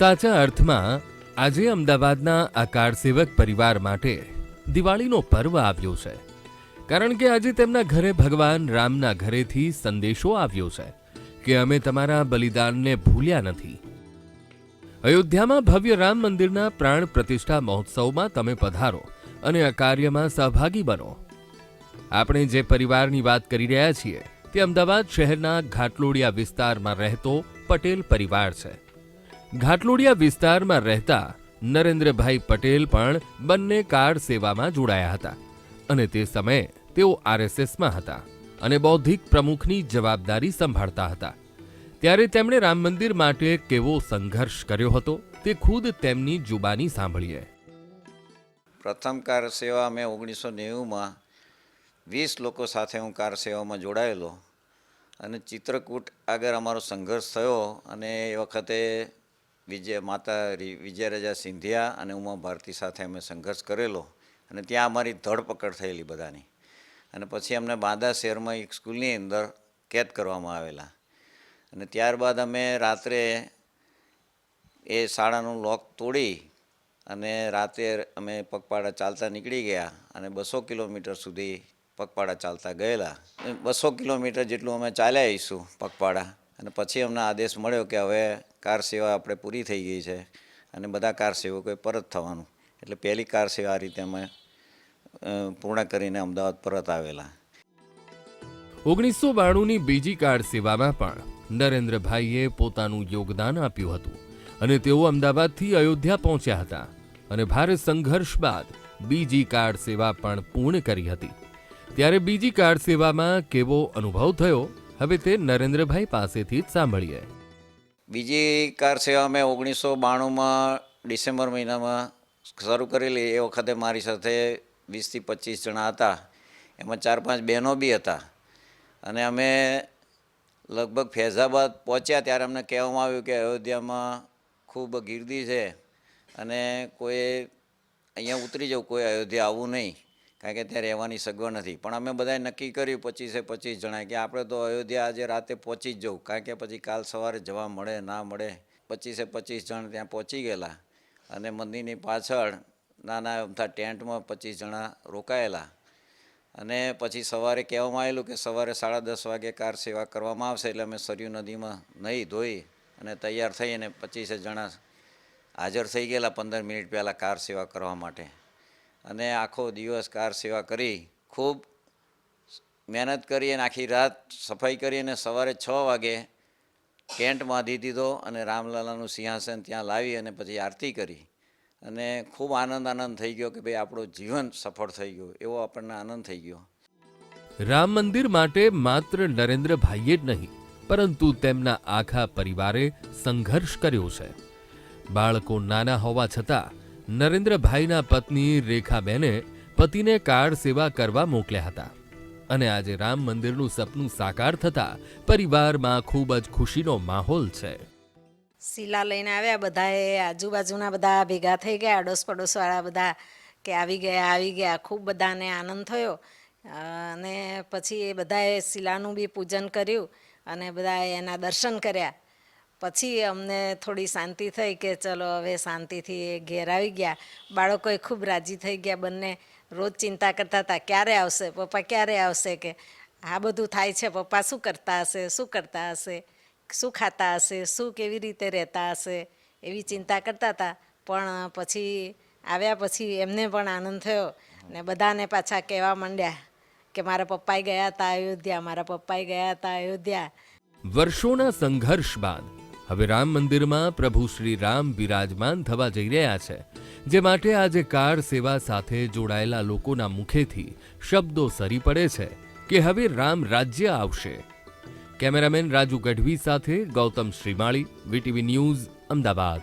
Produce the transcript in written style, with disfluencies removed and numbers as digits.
સાચા અર્થમાં આજે અમદાવાદના આ કારસેવક પરિવાર માટે દિવાળીનો પર્વ આવ્યો છે, કારણ કે આજે તેમના ઘરે ભગવાન રામના ઘરેથી સંદેશો આવ્યો છે કે અમે તમારા બલિદાનને ભૂલ્યા નથી. અયોધ્યામાં ભવ્ય રામ મંદિરના પ્રાણ પ્રતિષ્ઠા મહોત્સવમાં તમે પધારો અને આ કાર્યમાં સહભાગી બનો. આપણે જે પરિવારની વાત કરી રહ્યા છીએ તે અમદાવાદ શહેરના ઘાટલોડિયા વિસ્તારમાં રહેતો પટેલ પરિવાર છે. ઘાટલોડિયા વિસ્તારમાં રહેતા નરેન્દ્રભાઈ પટેલ પણ બંને કાર સેવામાં જોડાયા હતા અને તે સમયે તેઓ આરએસએસમાં હતા અને બૌદ્ધિક પ્રમુખની જવાબદારી સંભાળતા હતા. ત્યારે તેમણે રામ મંદિર માટે કેવો સંઘર્ષ કર્યો હતો તે ખુદ તેમની જુબાની સાંભળીએ. પ્રથમ કાર સેવા મેં 1990માં 20 લોકો સાથે હું કાર સેવામાં જોડાયેલો અને ચિત્રકૂટ આગળ અમારો સંઘર્ષ થયો અને એ વખતે વિજયરાજા સિંધિયા અને ઉમા ભારતી સાથે અમે સંઘર્ષ કરેલો અને ત્યાં અમારી ધરપકડ થયેલી બધાની. અને પછી અમને બાંદા શહેરમાં એક સ્કૂલની અંદર કેદ કરવામાં આવેલા અને ત્યારબાદ અમે રાત્રે એ શાળાનું લોક તોડી અને રાતે અમે પગપાળા ચાલતા નીકળી ગયા અને 200 કિલોમીટર સુધી પગપાળા ચાલતા ગયેલા. 200 કિલોમીટર જેટલું અમે ચાલ્યા આવીશું પગપાળા અને પછી અમને આદેશ મળ્યો કે હવે કાર સેવા આપણે પૂરી થઈ ગઈ છે અને બધા કાર સેવકોએ પરત થવાનું. એટલે પહેલી કાર સેવા આ રીતે અમે પૂર્ણ કરીને અમદાવાદ પરત આવેલા. 1992ની બીજી કાર સેવામાં પણ નરેન્દ્રભાઈએ પોતાનું યોગદાન આપ્યું હતું અને તેઓ અમદાવાદથી અયોધ્યા પહોંચ્યા હતા અને ભારે સંઘર્ષ બાદ બીજી કાર સેવા પણ પૂર્ણ કરી હતી. ત્યારે બીજી કાર સેવામાં કેવો અનુભવ થયો હવે તે નરેન્દ્રભાઈ પાસેથી જ સાંભળીએ. બીજી કાર સેવા મેં 1992માં ડિસેમ્બર મહિનામાં શરૂ કરેલી. એ વખતે મારી સાથે 20થી 25 જણા હતા, એમાં 4-5 બહેનો બી હતા અને અમે લગભગ ફૈઝાબાદ પહોંચ્યા ત્યારે અમને કહેવામાં આવ્યું કે અયોધ્યામાં ખૂબ ગીર્દી છે અને કોઈ અહીંયા ઉતરી જવું, કોઈ અયોધ્યા આવવું નહીં, કારણ કે ત્યાં રહેવાની સગવડ નથી. પણ અમે બધાએ નક્કી કર્યું 25 જણાએ કે આપણે તો અયોધ્યા આજે રાતે પહોંચી જ જવું, કારણ કે પછી કાલ સવારે જવા મળે ના મળે. 25 જણ ત્યાં પહોંચી ગયેલા અને મંદિરની પાછળ નાના અમથા ટેન્ટમાં 25 જણા રોકાયેલા અને પછી સવારે કહેવામાં આવેલું કે સવારે 10:30 વાગે કાર સેવા કરવામાં આવશે. એટલે અમે સરયુ નદીમાં નહીં ધોઈ અને તૈયાર થઈ અને 25 જણા હાજર થઈ ગયેલા 15 મિનિટ પહેલાં કાર સેવા કરવા માટે અને આખો દિવસ કાર સેવા કરી, ખૂબ મહેનત કરી અને આખી રાત સફાઈ કરી અને સવારે 6 વાગે ટેન્ટ બાંધી દીધો અને રામલલાનું સિંહાસન ત્યાં લાવી અને પછી આરતી કરી અને ખૂબ આનંદ થઈ ગયો કે ભાઈ આપણું જીવન સફળ થઈ ગયું, એવો આપણને આનંદ થઈ ગયો. રામ મંદિર માટે માત્ર નરેન્દ્રભાઈએ જ નહીં પરંતુ તેમના આખા પરિવારે સંઘર્ષ કર્યો છે. બાળકો નાના હોવા છતાં નરેન્દ્રભાઈના પત્ની રેખાબેને પતિને કાર સેવા કરવા મોકલ્યા હતા અને આજે રામ મંદિરનું સપનું સાકાર થતા પરિવારમાં ખૂબ જ ખુશીનો માહોલ છે. શિલા લઈને આવ્યા બધાએ, આજુબાજુના બધા ભેગા થઈ ગયા, અડોસ પડોશવાળા બધા કે આવી ગયા. ખૂબ બધાને આનંદ થયો અને પછી એ બધાએ શિલાનું બી પૂજન કર્યું અને બધાએ એના દર્શન કર્યા. પછી અમને થોડી શાંતિ થઈ કે ચલો હવે શાંતિથી ઘેર આવી ગયા. બાળકોએ ખૂબ રાજી થઈ ગયા. બંને રોજ ચિંતા કરતા હતા ક્યારે આવશે પપ્પા, ક્યારે આવશે, કે આ બધું થાય છે પપ્પા શું કરતા હશે, શું ખાતા હશે, શું કેવી રીતે રહેતા હશે, એવી ચિંતા કરતા હતા. પણ પછી આવ્યા પછી એમને પણ આનંદ થયો ને બધાને પાછા કહેવા માંડ્યા કે મારા પપ્પાએ ગયા હતા અયોધ્યા. વર્ષોના સંઘર્ષ બાદ હવે રામ મંદિરમાં પ્રભુ શ્રી રામ બિરાજમાન થવા જઈ રહ્યા છે, જે માટે આજે કાર સેવા સાથે જોડાયેલા લોકોના મુખેથી શબ્દો સરી પડે છે કે હવે રામ રાજ્ય આવશે. કેમેરામેન રાજુ ગઢવી સાથે ગૌતમ શ્રીમાળી, વીટીવી ન્યૂઝ, અમદાવાદ.